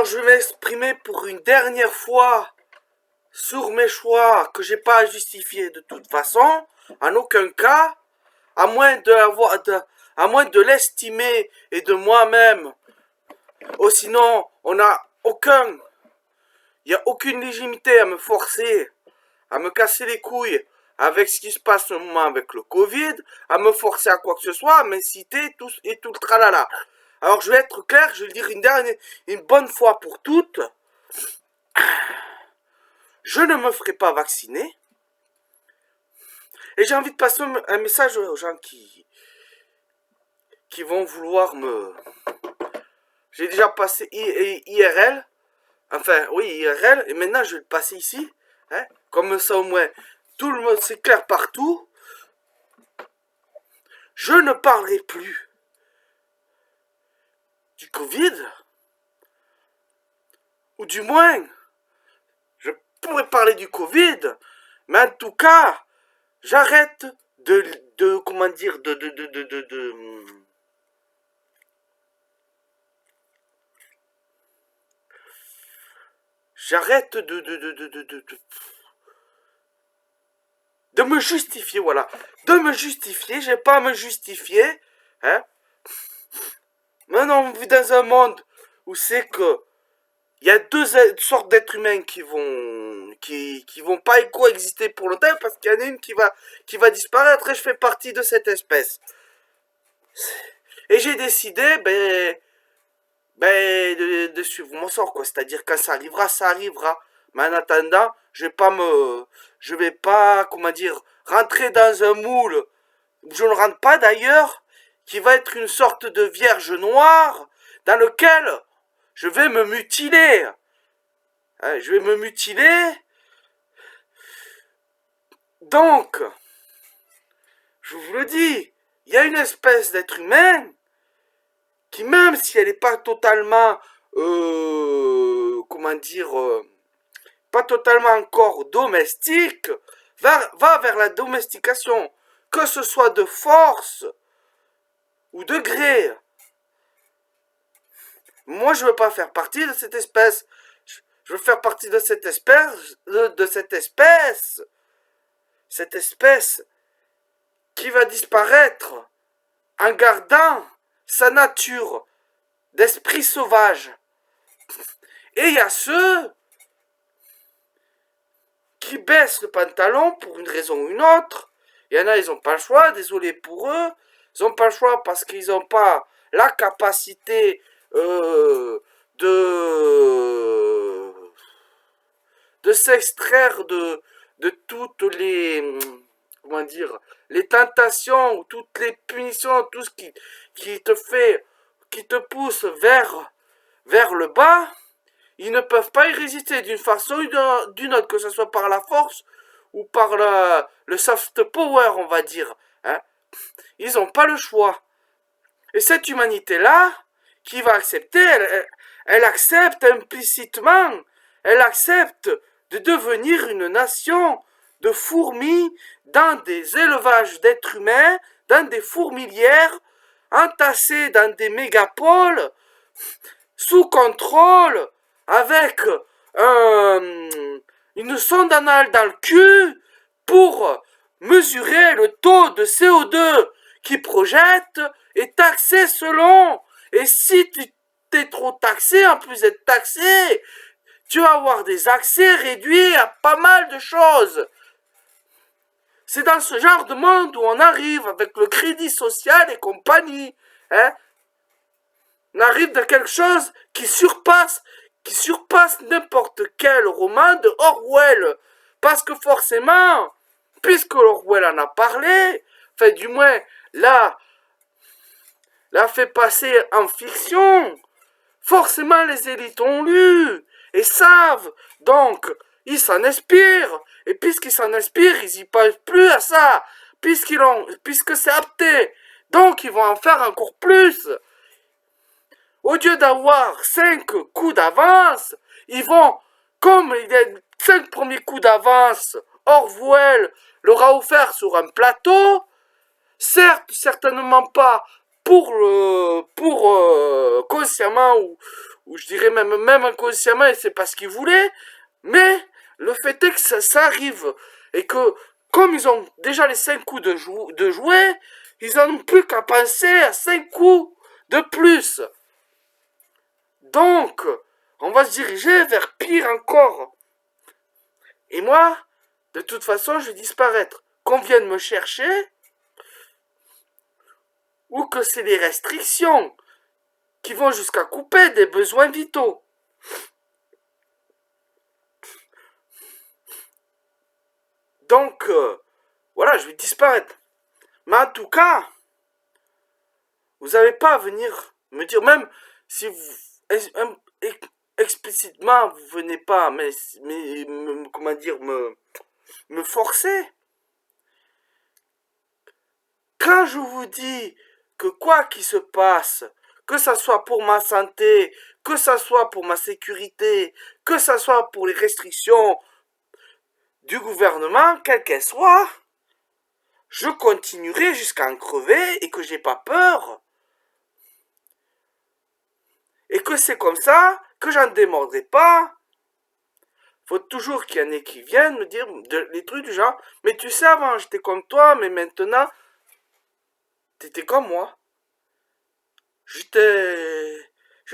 Alors je vais m'exprimer pour une dernière fois sur mes choix que j'ai pas à justifier de toute façon, en aucun cas, à moins à moins de l'estimer et de moi-même. Oh, sinon, il n'y a aucune légitimité à me forcer, à me casser les couilles avec ce qui se passe au moment avec le Covid, à me forcer à quoi que ce soit, à m'inciter, tout et tout le tralala. Alors je vais être clair, je vais le dire une bonne fois pour toutes. Je ne me ferai pas vacciner. Et j'ai envie de passer un message aux gens qui vont vouloir me... J'ai déjà passé IRL. Enfin, oui, IRL. Et maintenant, je vais le passer ici. Hein, comme ça, au moins, tout le monde, c'est clair partout. Je ne parlerai plus du Covid. Ou du moins, je pourrais parler du Covid. Mais en tout cas, j'arrête comment dire, j'arrête de me justifier, voilà. De me justifier, j'ai pas à me justifier, hein. Maintenant, on vit dans un monde où c'est que il y a deux sortes d'êtres humains qui vont pas coexister pour longtemps parce qu'il y en a une qui va disparaître et je fais partie de cette espèce. Et j'ai décidé, de suivre mon sort, quoi. C'est-à-dire quand ça arrivera, ça arrivera. Mais en attendant, je vais pas, comment dire, rentrer dans un moule. Je ne rentre pas d'ailleurs, qui va être une sorte de vierge noire dans lequel je vais me mutiler. Hein, je vais me mutiler. Donc, je vous le dis, il y a une espèce d'être humain qui, même si elle n'est pas totalement, comment dire, pas totalement encore domestique, va vers la domestication, que ce soit de force ou de gré. Moi, je veux pas faire partie de cette espèce. Je veux faire partie de cette espèce, cette espèce qui va disparaître en gardant sa nature d'esprit sauvage. Et il y a ceux qui baissent le pantalon pour une raison ou une autre. Il y en a, ils n'ont pas le choix, désolé pour eux. Ils n'ont pas le choix parce qu'ils n'ont pas la capacité de s'extraire de toutes les, comment dire, les tentations ou toutes les punitions, tout ce qui te pousse vers le bas. Ils ne peuvent pas y résister d'une façon ou d'une autre, que ce soit par la force ou par le soft power, on va dire. Hein. Ils n'ont pas le choix. Et cette humanité-là, qui va accepter, elle accepte implicitement, elle accepte de devenir une nation de fourmis dans des élevages d'êtres humains, dans des fourmilières, entassées dans des mégapoles, sous contrôle, avec une sonde anale dans le cul pour mesurer le taux de CO2 qui projette et taxé selon. Et si tu t'es trop taxé, en plus d'être taxé, tu vas avoir des accès réduits à pas mal de choses. C'est dans ce genre de monde où on arrive avec le crédit social et compagnie. Hein? On arrive dans quelque chose qui surpasse n'importe quel roman de Orwell. Parce que forcément, puisque Orwell en a parlé, enfin du moins l'a fait passer en fiction, forcément les élites ont lu et savent, donc ils s'en inspirent. Et puisqu'ils s'en inspirent, ils y pensent plus à ça, puisque c'est apté. Donc ils vont en faire encore plus. Au lieu d'avoir 5 coups d'avance, ils vont, comme il y a 5 premiers coups d'avance, Orwell leur a offert sur un plateau, certes, certainement pas pour consciemment ou je dirais même inconsciemment, et c'est pas ce qu'ils voulaient, mais le fait est que ça arrive, et que comme ils ont déjà les 5 coups de jouer, ils n'ont plus qu'à penser à 5 coups de plus. Donc, on va se diriger vers pire encore. Et moi, de toute façon, je vais disparaître. Qu'on vienne me chercher, ou que c'est des restrictions qui vont jusqu'à couper des besoins vitaux. Donc, voilà, je vais disparaître. Mais en tout cas, vous n'avez pas à venir me dire, même si vous explicitement vous venez pas, mais comment dire, me forcer. Quand je vous dis que quoi qu'il se passe, que ça soit pour ma santé, que ça soit pour ma sécurité, que ça soit pour les restrictions du gouvernement, quelles qu'elles soient, je continuerai jusqu'à en crever et que j'ai pas peur. Et que c'est comme ça, que j'en démordrai pas. Faut toujours qu'il y en ait qui viennent me dire les trucs du genre, mais tu sais, avant j'étais comme toi, mais maintenant, t'étais comme moi. Je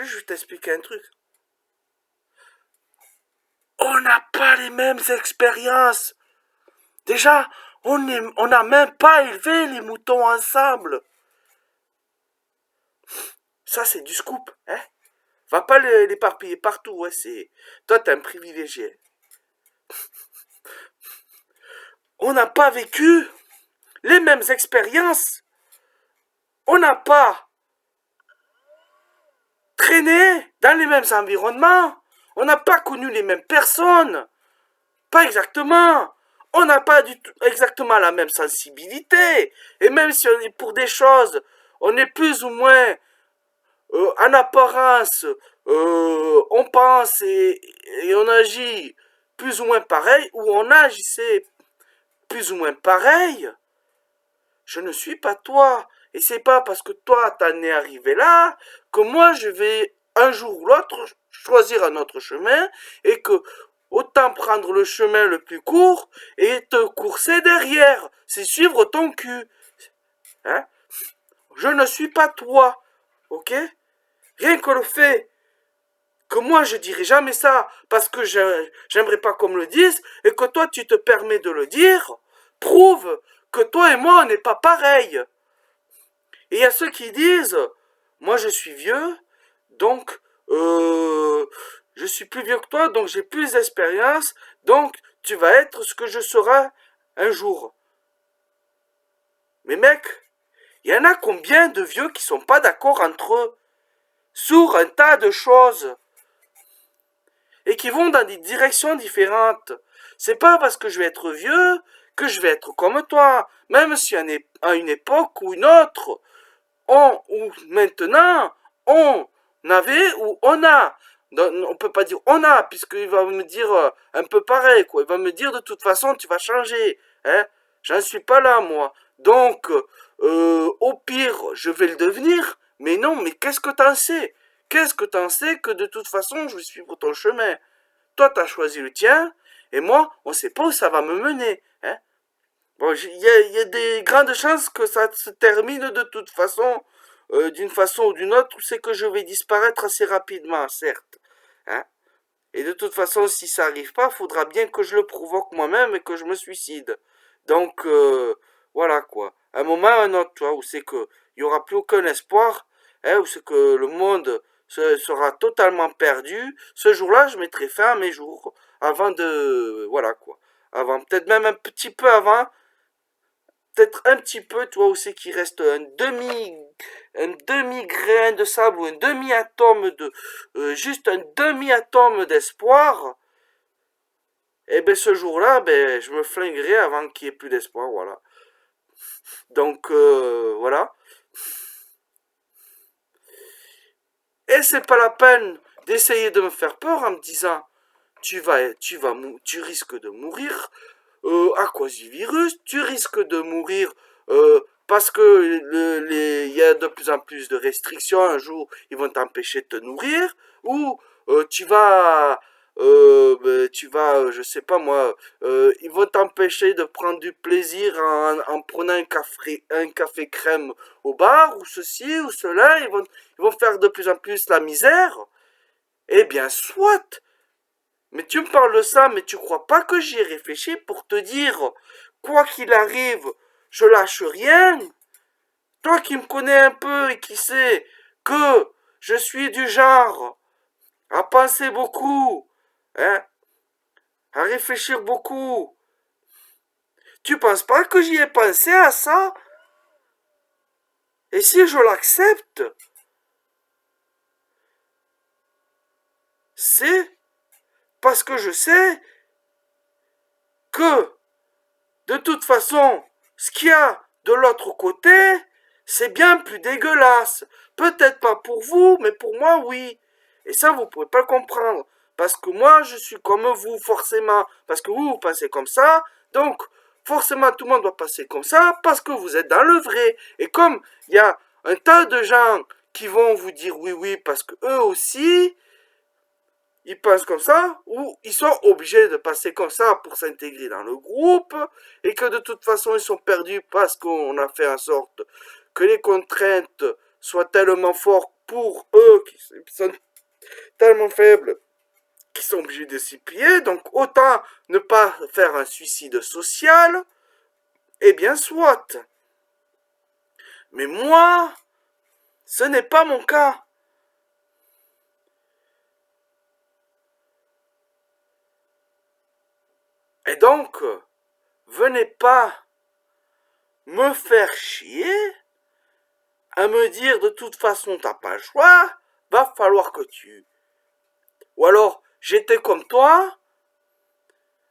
vais t'expliquer un truc. On n'a pas les mêmes expériences. Déjà, on n'a même pas élevé les moutons ensemble. Ça, c'est du scoop, hein. Va pas l'éparpiller partout, ouais, c'est... Toi, t'es un privilégié. On n'a pas vécu les mêmes expériences. On n'a pas traîné dans les mêmes environnements. On n'a pas connu les mêmes personnes. Pas exactement. On n'a pas du tout exactement la même sensibilité. Et même si on est pour des choses, on est plus ou moins en apparence, on pense et on agit plus ou moins pareil, ou on agissait plus ou moins pareil. Je ne suis pas toi. Et c'est pas parce que toi t'en es arrivé là que moi je vais un jour ou l'autre choisir un autre chemin et que autant prendre le chemin le plus court et te courser derrière. C'est suivre ton cul. Hein? Je ne suis pas toi. Ok? Rien que le fait que moi je dirai jamais ça parce que j'aimerais pas qu'on me le dise et que toi tu te permets de le dire, prouve que toi et moi on n'est pas pareil. Et il y a ceux qui disent, moi je suis vieux, donc je suis plus vieux que toi, donc j'ai plus d'expérience, donc tu vas être ce que je serai un jour. Mais mec, il y en a combien de vieux qui sont pas d'accord entre eux sur un tas de choses et qui vont dans des directions différentes. C'est pas parce que je vais être vieux que je vais être comme toi, même si à une époque ou une autre, ou maintenant, on avait ou on a. On peut pas dire on a, puisqu'il va me dire un peu pareil, quoi. Il va me dire de toute façon, tu vas changer. Hein? J'en suis pas là, moi. Donc, au pire, je vais le devenir. Mais non, mais qu'est-ce que t'en sais? Qu'est-ce que t'en sais que de toute façon, je vais suivre ton chemin? Toi, t'as choisi le tien, et moi, on sait pas où ça va me mener. Hein? Bon, y a des grandes chances que ça se termine de toute façon, d'une façon ou d'une autre, c'est que je vais disparaître assez rapidement, certes. Hein? Et de toute façon, si ça arrive pas, il faudra bien que je le provoque moi-même et que je me suicide. Donc, voilà quoi. À un moment ou un autre, tu vois, où c'est que il y aura plus aucun espoir, hein, où c'est que le monde sera totalement perdu. Ce jour-là, je mettrai fin à mes jours, avant de, voilà quoi. Avant, peut-être même un petit peu avant, peut-être un petit peu, tu vois, où c'est qu'il reste un demi-grain de sable ou un demi-atome juste un demi-atome d'espoir, et ben ce jour-là, ben je me flinguerai avant qu'il n'y ait plus d'espoir, voilà. Donc voilà. Et c'est pas la peine d'essayer de me faire peur en me disant tu risques de mourir à cause du virus, tu risques de mourir parce que il y a de plus en plus de restrictions. Un jour, ils vont t'empêcher de te nourrir, ou tu vas, je sais pas moi, ils vont t'empêcher de prendre du plaisir en prenant un café crème au bar, ou ceci, ou cela. Ils vont faire de plus en plus la misère. Eh bien, soit. Mais tu me parles de ça, mais tu crois pas que j'y ai réfléchi pour te dire, quoi qu'il arrive, je lâche rien? Toi qui me connais un peu et qui sais que je suis du genre à penser beaucoup, hein, à réfléchir beaucoup. Tu penses pas que j'y ai pensé à ça? Et si je l'accepte, c'est parce que je sais que, de toute façon, ce qu'il y a de l'autre côté, c'est bien plus dégueulasse. Peut-être pas pour vous, mais pour moi, oui. Et ça, vous pouvez pas le comprendre. Parce que moi, je suis comme vous, forcément. Parce que vous pensez comme ça. Donc, forcément, tout le monde doit passer comme ça. Parce que vous êtes dans le vrai. Et comme il y a un tas de gens qui vont vous dire oui, oui, parce que eux aussi, ils pensent comme ça, ou ils sont obligés de passer comme ça pour s'intégrer dans le groupe, et que de toute façon ils sont perdus parce qu'on a fait en sorte que les contraintes soient tellement fortes pour eux, qui sont tellement faibles, qu'ils sont obligés de s'y plier. Donc autant ne pas faire un suicide social, eh bien soit. Mais moi, ce n'est pas mon cas. Et donc, venez pas me faire chier à me dire de toute façon t'as pas le choix, va falloir que tu... Ou alors, j'étais comme toi,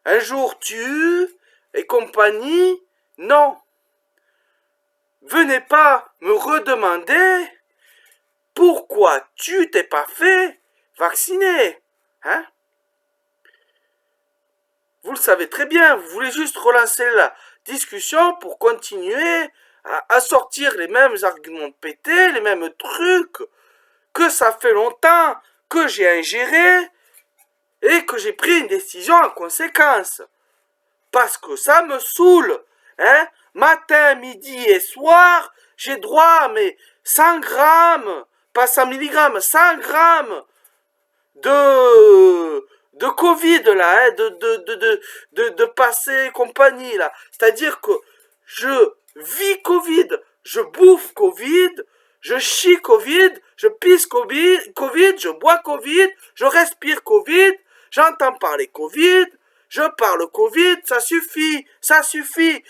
un jour tu... et compagnie, non. Venez pas me redemander pourquoi tu t'es pas fait vacciner, hein? Vous le savez très bien, vous voulez juste relancer la discussion pour continuer à sortir les mêmes arguments pétés, les mêmes trucs que ça fait longtemps que j'ai ingéré et que j'ai pris une décision en conséquence. Parce que ça me saoule, hein? Matin, midi et soir, j'ai droit à mes 100 grammes, pas 100 milligrammes, 100 grammes de Covid là, hein, de passé compagnie là. C'est-à-dire que je vis Covid, je bouffe Covid, je chie Covid, je pisse Covid, je bois Covid, je respire Covid, j'entends parler Covid, je parle Covid, ça suffit, ça suffit.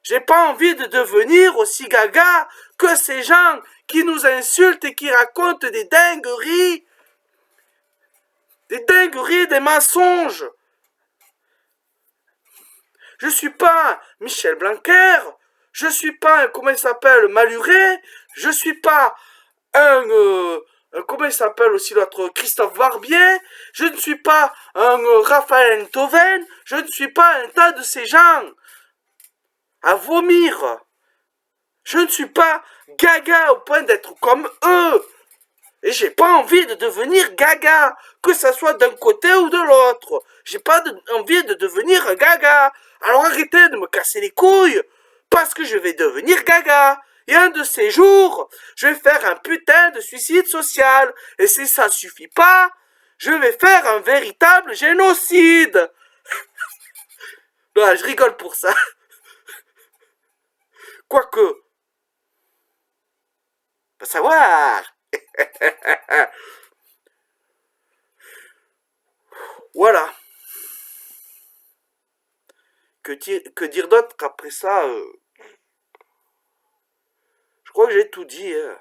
J'ai pas envie de devenir aussi gaga que ces gens qui nous insultent et qui racontent des dingueries. Des dingueries, des mensonges. Je suis pas Michel Blanquer, je suis pas un, comment il s'appelle, Maluret, je suis pas comment il s'appelle aussi l'autre, Christophe Barbier, je ne suis pas un Raphaël Enthoven, je ne suis pas un tas de ces gens à vomir. Je ne suis pas gaga au point d'être comme eux. Et j'ai pas envie de devenir gaga, que ça soit d'un côté ou de l'autre. J'ai pas envie de devenir un gaga. Alors arrêtez de me casser les couilles, parce que je vais devenir gaga. Et un de ces jours, je vais faire un putain de suicide social. Et si ça suffit pas, je vais faire un véritable génocide. Bah, je rigole pour ça. Quoique, pas savoir. Voilà. Que dire d'autre qu'après ça, je crois que j'ai tout dit. Hein.